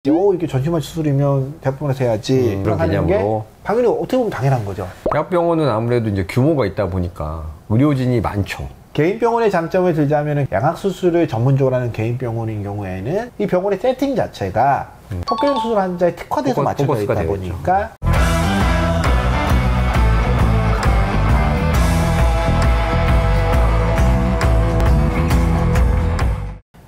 이게 전신마취 수술이면 대학병원에서 해야지 그런 하는 게 개념으로 당연히 어떻게 보면 당연한 거죠. 대학병원은 아무래도 이제 규모가 있다 보니까 의료진이 많죠. 개인 병원의 장점을 들자면 양악수술을 전문적으로 하는 개인 병원인 경우에는 이 병원의 세팅 자체가 턱교정 수술 환자에 특화돼서 맞춰져 있다 보니까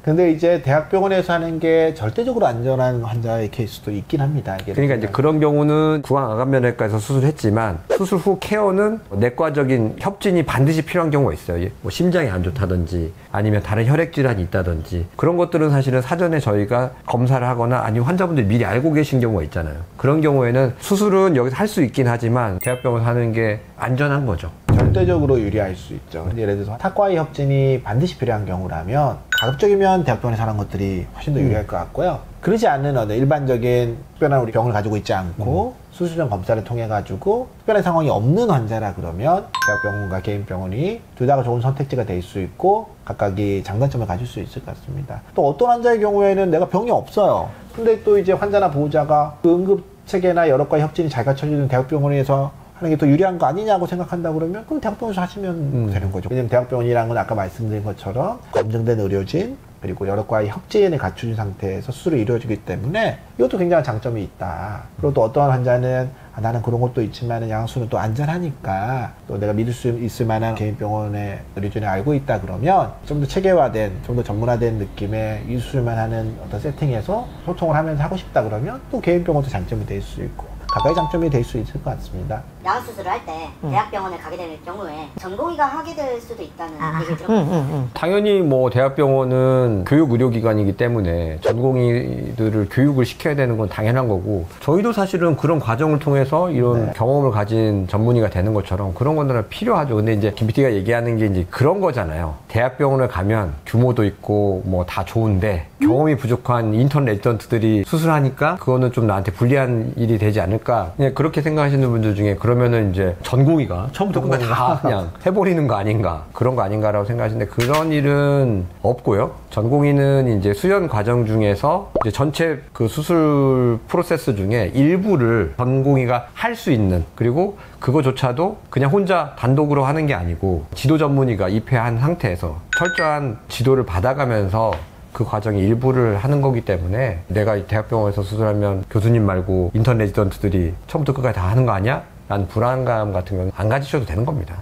근데 이제 대학병원에서 하는 게 절대적으로 안전한 환자의 케이스도 있긴 합니다. 그러니까 이제 그런 경우는 구강암면외과에서 수술했지만 수술 후 케어는 내과적인 협진이 반드시 필요한 경우가 있어요. 뭐 심장이 안 좋다든지 아니면 다른 혈액 질환이 있다든지 그런 것들은 사실은 사전에 저희가 검사를 하거나 아니면 환자분들이 미리 알고 계신 경우가 있잖아요. 그런 경우에는 수술은 여기서 할 수 있긴 하지만 대학병원에서 하는 게 안전한 거죠. 절대적으로 유리할 수 있죠. 예를 들어서 탁과의 협진이 반드시 필요한 경우라면 가급적이면 대학병원에서 하는 것들이 훨씬 더 유리할 것 같고요. 그러지 않는 어느 일반적인 특별한 우리 병을 가지고 있지 않고 수술 전 검사를 통해 가지고 특별한 상황이 없는 환자라 그러면 대학병원과 개인병원이 둘 다가 좋은 선택지가 될 수 있고 각각이 장단점을 가질 수 있을 것 같습니다. 또 어떤 환자의 경우에는 내가 병이 없어요. 근데 또 이제 환자나 보호자가 그 응급체계나 여러 과의 협진이 잘 갖춰지는 대학병원에서 하는 게 더 유리한 거 아니냐고 생각한다 그러면 그럼 대학병원에서 하시면 되는 거죠. 왜냐면 대학병원이라는 건 아까 말씀드린 것처럼 검증된 의료진 그리고 여러 과의 협진을 갖춘 상태에서 수술이 이루어지기 때문에 이것도 굉장한 장점이 있다. 그리고 또 어떠한 환자는 나는 그런 것도 있지만 양수는 또 안전하니까 또 내가 믿을 수 있을 만한 개인병원의 의료진을 알고 있다 그러면 좀 더 체계화된, 좀 더 전문화된 느낌의 이 수술만 하는 어떤 세팅에서 소통을 하면서 하고 싶다 그러면 또 개인병원도 장점이 될 수 있고 각각의 장점이 될 수 있을 것 같습니다. 양악수술을 할 때 대학병원에 가게 될 경우에 전공의가 하게 될 수도 있다는 얘기를 들었거든요. 당연히 뭐 대학병원은 교육의료기관이기 때문에 전공의들을 교육을 시켜야 되는 건 당연한 거고 저희도 사실은 그런 과정을 통해서 이런 경험을 가진 전문의가 되는 것처럼 그런 것들은 필요하죠. 근데 이제 김 PT가 얘기하는 게 이제 그런 거잖아요. 대학병원을 가면 규모도 있고 뭐 다 좋은데 경험이 부족한 인턴 레지던트들이 수술하니까 그거는 좀 나한테 불리한 일이 되지 않을까 그냥 그렇게 생각하시는 분들 중에 그러면은 이제 전공의가 처음부터 끝까지 다 그냥 해버리는 거 아닌가 그런 거 아닌가라고 생각하시는데 그런 일은 없고요. 전공의는 이제 수련 과정 중에서 이제 전체 그 수술 프로세스 중에 일부를 전공의가 할 수 있는 그리고 그거조차도 그냥 혼자 단독으로 하는 게 아니고 지도 전문의가 입회한 상태에서 철저한 지도를 받아가면서 그 과정의 일부를 하는 거기 때문에 내가 대학병원에서 수술하면 교수님 말고 인턴 레지던트들이 처음부터 끝까지 다 하는 거 아니야? 라는 불안감 같은 경우는 안 가지셔도 되는 겁니다.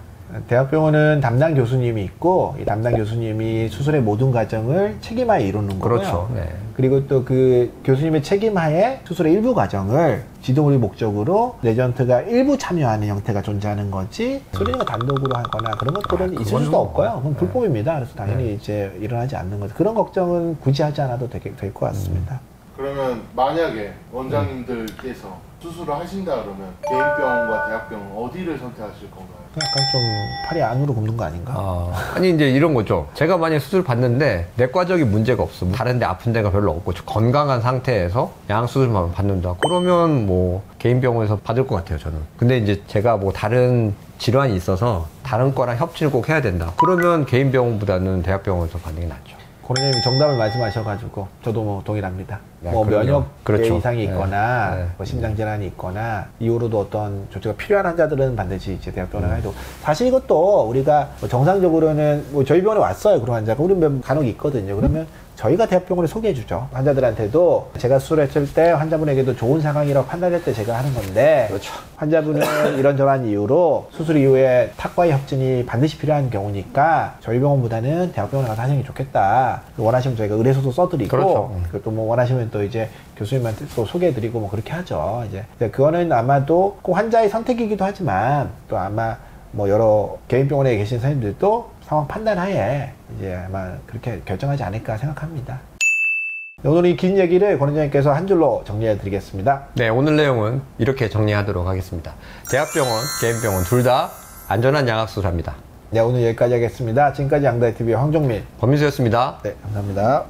대학병원은 담당 교수님이 있고 이 담당 교수님이 수술의 모든 과정을 책임하에 이루는 거고요. 그렇죠. 네. 그리고 또 그 교수님의 책임하에 수술의 일부 과정을 지도의 목적으로 레지던트가 일부 참여하는 형태가 존재하는 거지 수련이가 단독으로 하거나 그런 것들은 있을 수도 없고요. 그건 불법입니다. 그래서 당연히 이제 일어나지 않는 거죠. 그런 걱정은 굳이 하지 않아도 될 것 같습니다. 그러면 만약에 원장님들께서 수술을 하신다 그러면 개인병원과 대학병원 어디를 선택하실 건가요? 약간 좀 팔이 안으로 굽는 거 아닌가? 아니 이제 이런 거죠. 제가 만약에 수술 받는데 내과적인 문제가 없어. 다른데 아픈 데가 별로 없고 건강한 상태에서 양수술만 받는다. 그러면 뭐 개인병원에서 받을 것 같아요 저는. 근데 이제 제가 뭐 다른 질환이 있어서 다른 거랑 협진을 꼭 해야 된다. 그러면 개인병원보다는 대학병원에서 받는 게 낫죠. 고객님이 정답을 말씀하셔가지고 저도 뭐 동일합니다. 네, 뭐 면역 그렇죠. 이상이 있거나 네. 뭐 심장 질환이 있거나 이후로도 어떤 조치가 필요한 환자들은 반드시 이제 대학병원에 가야 되고 사실 이것도 우리가 뭐 정상적으로는 뭐 저희 병원에 왔어요 그런 환자가 우리 간혹 있거든요. 그러면 저희가 대학병원에 소개해주죠. 환자들한테도 제가 수술했을 때 환자분에게도 좋은 상황이라고 판단할 때 제가 하는 건데 그렇죠. 환자분은 이런저런 이유로 수술 이후에 탁과의 협진이 반드시 필요한 경우니까 저희 병원보다는 대학병원에 가서 하시는 게 좋겠다. 원하시면 저희가 의뢰서도 써드리고 그렇죠. 그것도 뭐 원하시면 또 이제 교수님한테 또 소개해드리고 뭐 그렇게 하죠. 이제 그거는 아마도 꼭 환자의 선택이기도 하지만 또 아마 뭐 여러 개인병원에 계신 선생님들도 상황 판단하에 이제 아마 그렇게 결정하지 않을까 생각합니다. 오늘 이 긴 얘기를 권 원장님께서 한 줄로 정리해 드리겠습니다. 네, 오늘 내용은 이렇게 정리하도록 하겠습니다. 대학병원, 개인병원 둘 다 안전한 양악수술합니다. 네, 오늘 여기까지 하겠습니다. 지금까지 양다이TV의 황종민 권민수였습니다. 네, 감사합니다.